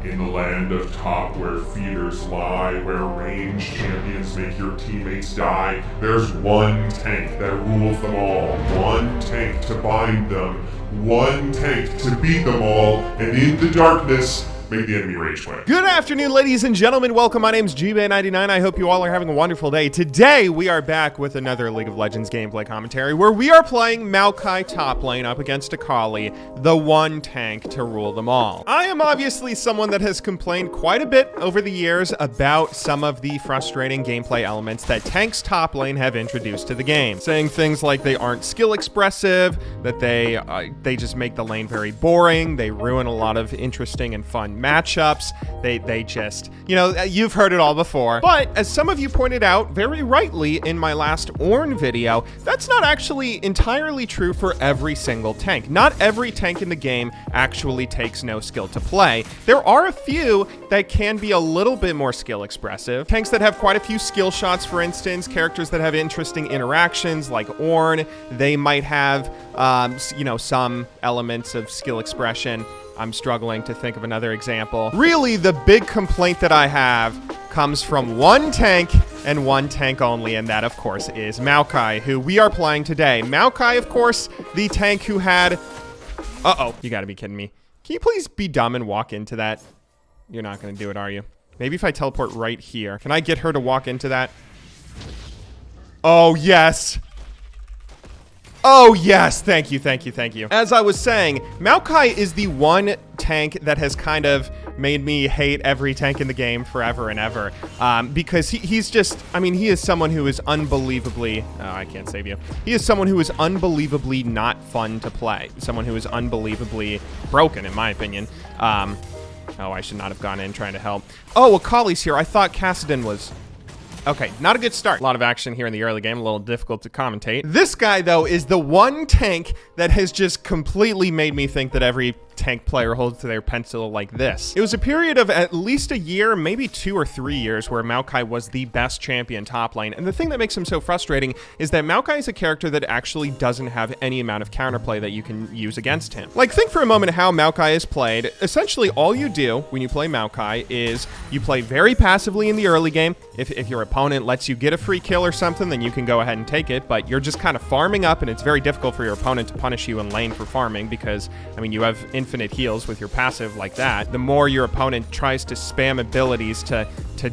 In the land of top where feeders lie, where ranged champions make your teammates die, there's one tank that rules them all. One tank to bind them. One tank to beat them all. And in the darkness, make the enemy rage quit. Good afternoon, ladies and gentlemen. Welcome. My name's GBay99. I hope you all are having a wonderful day. Today, we are back with another League of Legends gameplay commentary where we are playing Maokai top lane up against Akali, the one tank to rule them all. I am obviously someone that has complained quite a bit over the years about some of the frustrating gameplay elements that tanks top lane have introduced to the game, saying things like they aren't skill expressive, that they just make the lane very boring, they ruin a lot of interesting and fun matchups. They just, you know, you've heard it all before. But as some of you pointed out very rightly in my last Ornn video, that's not actually entirely true for every single tank. Not every tank in the game actually takes no skill to play. There are a few that can be a little bit more skill expressive. Tanks that have quite a few skill shots, for instance, characters that have interesting interactions like Ornn, they might have, you know, some elements of skill expression. I'm struggling to think of another example. Really, the big complaint that I have comes from one tank and one tank only, and that, of course, is Maokai, who we are playing today. Maokai, of course, the tank who had... Uh-oh, you gotta be kidding me. Can you please be dumb and walk into that? You're not gonna do it, are you? Maybe if I teleport right here. Can I get her to walk into that? Oh, yes. Oh, yes. Thank you, thank you, thank you. As I was saying, Maokai is the one tank that has kind of made me hate every tank in the game forever and ever. Because he's just, I mean, he is someone who is unbelievably, oh, I can't save you. He is someone who is unbelievably not fun to play. Someone who is unbelievably broken, in my opinion. Oh, I should not have gone in trying to help. Oh, Akali's here. I thought Kassadin was... Okay, not a good start. A lot of action here in the early game, a little difficult to commentate. This guy, though, is the one tank that has just completely made me think that every tank player holds to their pencil like this. It was a period of at least a year, maybe 2 or 3 years, where Maokai was the best champion top lane. And the thing that makes him so frustrating is that Maokai is a character that actually doesn't have any amount of counterplay that you can use against him. Like, think for a moment how Maokai is played. Essentially, all you do when you play Maokai is you play very passively in the early game. If your opponent lets you get a free kill or something, then you can go ahead and take it, but you're just kind of farming up, and it's very difficult for your opponent to punish you in lane for farming because, I mean, you have infinite heals with your passive like that. The more your opponent tries to spam abilities to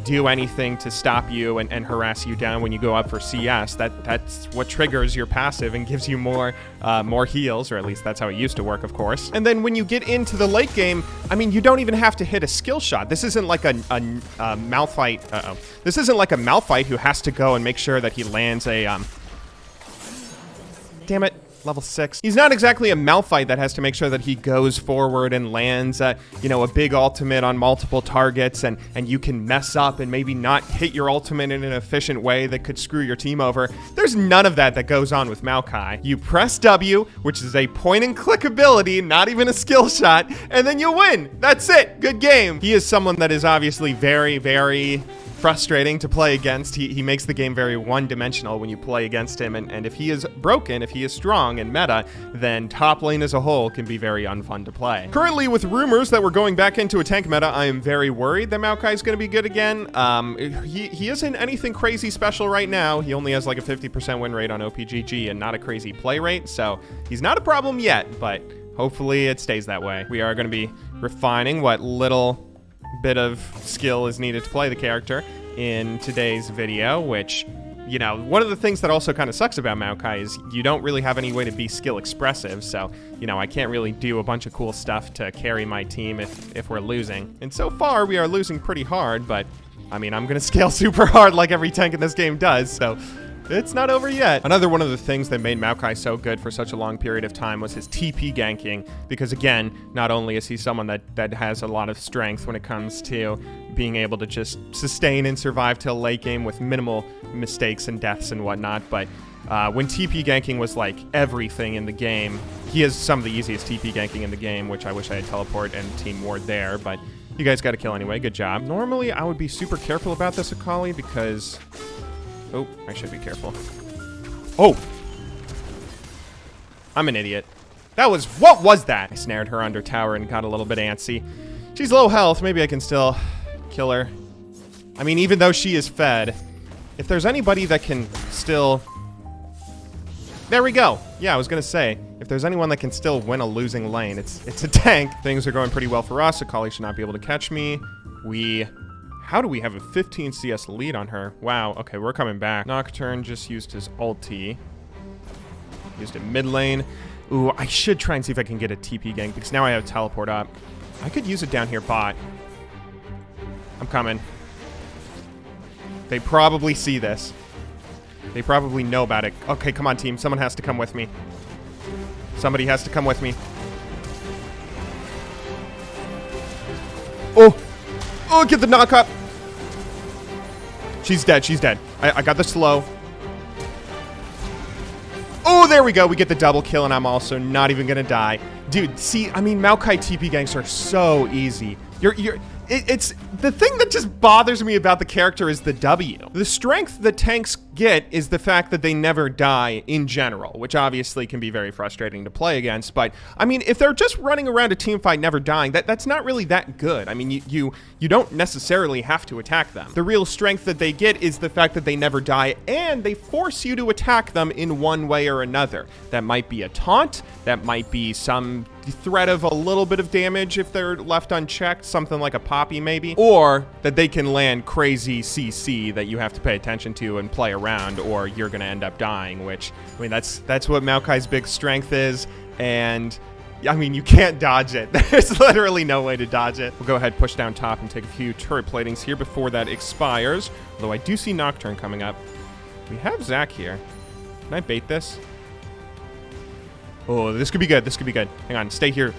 do anything to stop you and harass you down when you go up for CS, that's what triggers your passive and gives you more heals, or at least that's how it used to work, of course. And then when you get into the late game, I mean, you don't even have to hit a skill shot. This isn't like a Malphite. This isn't like a Malphite who has to go and make sure that he lands a damn it. Level 6. He's not exactly a Malphite that has to make sure that he goes forward and lands, you know, a big ultimate on multiple targets, and you can mess up and maybe not hit your ultimate in an efficient way that could screw your team over. There's none of that goes on with Maokai. You press W, which is a point and click ability, not even a skill shot, and then you win. That's it. Good game. He is someone that is obviously very, very frustrating to play against. He makes the game very one-dimensional when you play against him, and if he is broken, if he is strong and meta, then top lane as a whole can be very unfun to play. Currently, with rumors that we're going back into a tank meta, I am very worried that Maokai is going to be good again. He isn't anything crazy special right now. He only has like a 50% win rate on OPGG and not a crazy play rate, so he's not a problem yet, but hopefully it stays that way. We are going to be refining what little bit of skill is needed to play the character in today's video, which, you know, one of the things that also kind of sucks about Maokai is you don't really have any way to be skill expressive, so, you know, I can't really do a bunch of cool stuff to carry my team if we're losing. And so far, we are losing pretty hard, but, I mean, I'm gonna scale super hard like every tank in this game does, so it's not over yet. Another one of the things that made Maokai so good for such a long period of time was his TP ganking, because again, not only is he someone that has a lot of strength when it comes to being able to just sustain and survive till late game with minimal mistakes and deaths and whatnot, but when TP ganking was like everything in the game, he has some of the easiest TP ganking in the game, which I wish I had teleport and team ward there, but you guys got a kill anyway. Good job. Normally, I would be super careful about this Akali because... Oh, I should be careful. Oh! I'm an idiot. That was... What was that? I snared her under tower and got a little bit antsy. She's low health. Maybe I can still kill her. I mean, even though she is fed, if there's anybody that can still... There we go. Yeah, I was going to say, if there's anyone that can still win a losing lane, it's a tank. Things are going pretty well for us. Akali should not be able to catch me. How do we have a 15 CS lead on her? Wow, okay, we're coming back. Nocturne just used his ulti. Used it mid lane. Ooh, I should try and see if I can get a TP gank, because now I have teleport up. I could use it down here bot. I'm coming. They probably see this. They probably know about it. Okay, come on, team. Someone has to come with me. Somebody has to come with me. Oh! Oh, get the knock up! She's dead. She's dead. I got the slow. Oh, there we go. We get the double kill, and I'm also not even gonna die. Dude, see, I mean, Maokai TP ganks are so easy. It's the thing that just bothers me about the character is the W. The strength that tanks get is the fact that they never die in general, which obviously can be very frustrating to play against. But I mean, if they're just running around a team fight never dying, that's not really that good. I mean, you don't necessarily have to attack them. The real strength that they get is the fact that they never die, and they force you to attack them in one way or another. That might be a taunt, that might be some threat of a little bit of damage if they're left unchecked, something like a Poppy maybe, or that they can land crazy CC that you have to pay attention to and play around, or you're gonna end up dying, which, I mean, that's what Maokai's big strength is, and I mean, you can't dodge it. There's literally no way to dodge it. We'll go ahead, push down top, and take a few turret platings here before that expires, although I do see Nocturne coming up. We have Zac here. Can I bait this? Oh, this could be good. This could be good. Hang on. Stay here.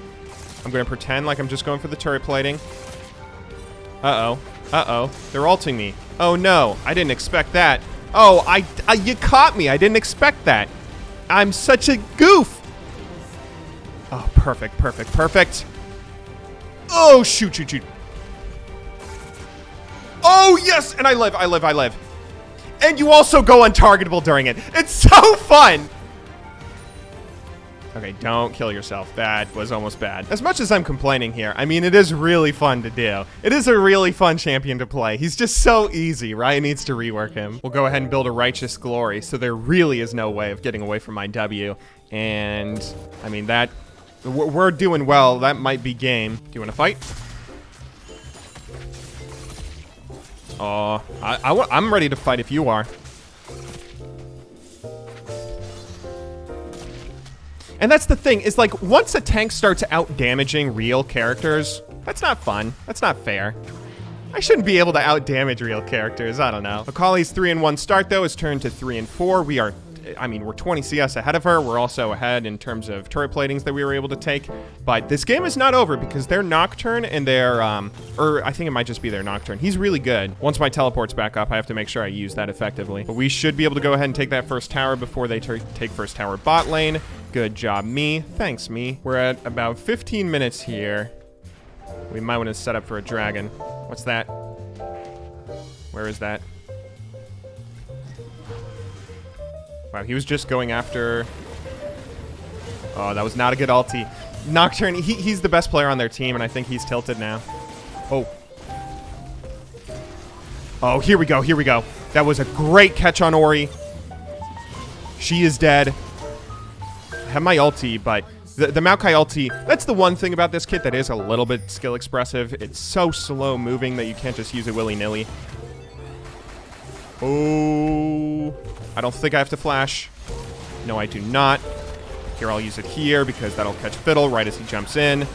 I'm going to pretend like I'm just going for the turret plating. Uh-oh. Uh-oh. They're ulting me. Oh, no. I didn't expect that. Oh, you caught me. I didn't expect that. I'm such a goof. Oh, perfect. Perfect. Perfect. Oh, shoot, shoot, shoot. Oh, yes. And I live. I live. I live. And you also go untargetable during it. It's so fun. Okay, don't kill yourself. That was almost bad. As much as I'm complaining here, I mean, it is really fun to do. It is a really fun champion to play. He's just so easy. Riot needs to rework him. We'll go ahead and build a Righteous Glory, so there really is no way of getting away from my W. And, I mean, we're doing well. That might be game. Do you want to fight? Oh, I'm ready to fight if you are. And that's the thing, is like, once a tank starts out-damaging real characters, that's not fun. That's not fair. I shouldn't be able to out-damage real characters. I don't know. Akali's 3-1 start, though, has turned to 3-4. We're 20 CS ahead of her. We're also ahead in terms of turret platings that we were able to take. But this game is not over because their Nocturne and their, or I think it might just be their Nocturne. He's really good. Once my teleport's back up, I have to make sure I use that effectively. But we should be able to go ahead and take that first tower before they take first tower bot lane. Good job, me. Thanks, me. We're at about 15 minutes here. We might want to set up for a dragon. What's that? Where is that? Wow, he was just going after... Oh, that was not a good ulti. Nocturne, he's the best player on their team, and I think he's tilted now. Oh. Oh, here we go, here we go. That was a great catch on Ori. She is dead. I have my ulti, but the Maokai ulti, that's the one thing about this kit that is a little bit skill expressive. It's so slow moving that you can't just use it willy-nilly. Oh, I don't think I have to flash. No, I do not. Here, I'll use it here because that'll catch Fiddle right as he jumps in.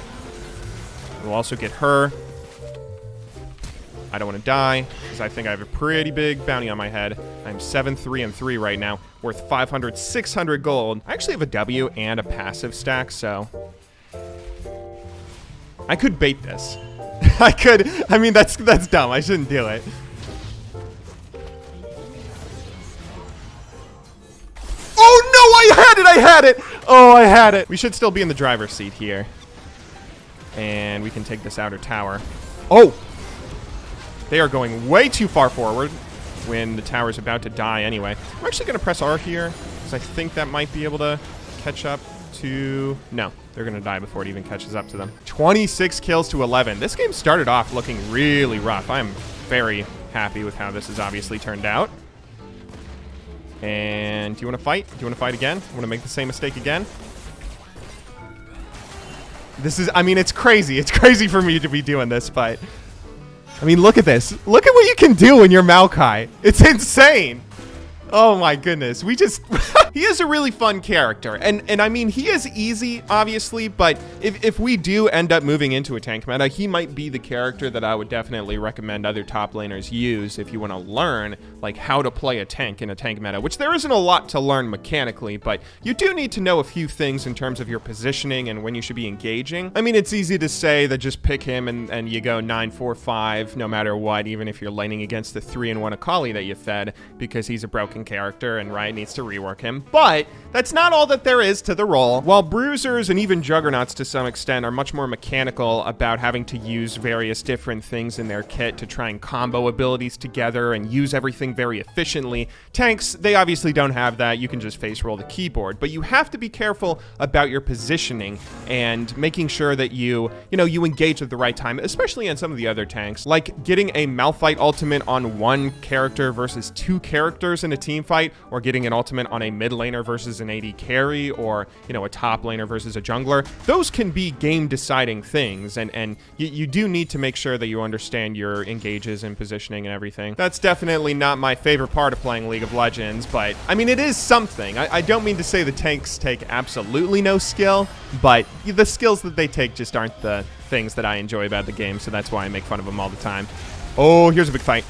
We'll also get her. I don't want to die because I think I have a pretty big bounty on my head. I'm 7-3-3 right now, worth 500, 600 gold. I actually have a W and a passive stack, so I could bait this. I could. I mean, that's dumb. I shouldn't do it. Oh no! I had it! I had it! Oh, I had it! We should still be in the driver's seat here, and we can take this outer tower. Oh! They are going way too far forward when the tower is about to die anyway. I'm actually going to press R here because I think that might be able to catch up to... No, They're going to die before it even catches up to them. 26 kills to 11. This game started off looking really rough. I'm very happy with how this has obviously turned out. And do you want to fight? Do you want to fight again? Want to make the same mistake again? This is, I mean, it's crazy. It's crazy for me to be doing this, but I mean, look at this. Look at what you can do when you're Maokai. It's insane. Oh my goodness. We just, he is a really fun character. And I mean, he is easy, obviously, but if we do end up moving into a tank meta, he might be the character that I would definitely recommend other top laners use if you want to learn, like, how to play a tank in a tank meta, which there isn't a lot to learn mechanically, but you do need to know a few things in terms of your positioning and when you should be engaging. I mean, it's easy to say that just pick him and you go 9-4-5 no matter what, even if you're laning against the 3-1 Akali that you fed, because he's a broken character and Riot needs to rework him. But that's not all that there is to the role. While Bruisers and even Juggernauts to some extent are much more mechanical about having to use various different things in their kit to try and combo abilities together and use everything very efficiently, tanks, they obviously don't have that. You can just face roll the keyboard, but you have to be careful about your positioning and making sure that you engage at the right time, especially on some of the other tanks, like getting a Malphite ultimate on one character versus two characters in a team fight, or getting an ultimate on a mid laner versus an AD carry, or, a top laner versus a jungler. Those can be game deciding things, and you do need to make sure that you understand your engages and positioning and everything. That's definitely not my favorite part of playing League of Legends, but I mean, it is something. I don't mean to say the tanks take absolutely no skill, but the skills that they take just aren't the things that I enjoy about the game, so that's why I make fun of them all the time. Oh, here's a big fight.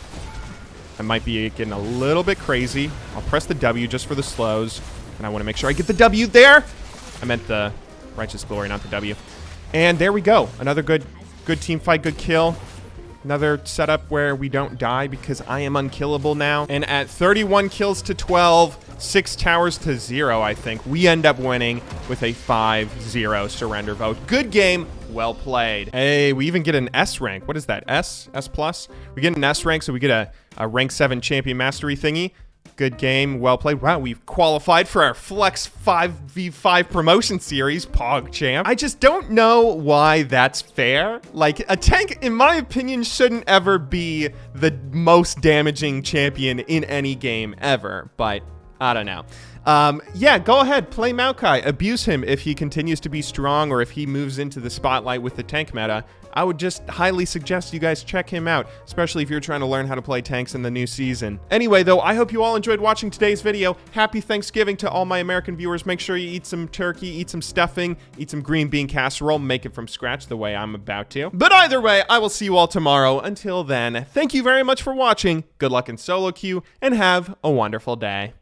I might be getting a little bit crazy. I'll press the W just for the slows, and I want to make sure I get the W there. I meant the Righteous Glory, not the W. And there we go. Another good team fight, good kill. Another setup where we don't die because I am unkillable now. And at 31 kills to 12, 6 towers to 0, I think, we end up winning with a 5-0 surrender vote. Good game. Well played. Hey, we even get an S rank. What is that? S plus? We get an S rank, so we get a rank 7 champion mastery thingy. Good game. Well played. Wow, we've qualified for our Flex 5v5 promotion series, PogChamp. I just don't know why that's fair. Like, a tank, in my opinion, shouldn't ever be the most damaging champion in any game ever, but I don't know. Yeah, go ahead, play Maokai. Abuse him if he continues to be strong or if he moves into the spotlight with the tank meta. I would just highly suggest you guys check him out, especially if you're trying to learn how to play tanks in the new season. Anyway, though, I hope you all enjoyed watching today's video. Happy Thanksgiving to all my American viewers. Make sure you eat some turkey, eat some stuffing, eat some green bean casserole, make it from scratch the way I'm about to. But either way, I will see you all tomorrow. Until then, thank you very much for watching. Good luck in solo queue, and have a wonderful day.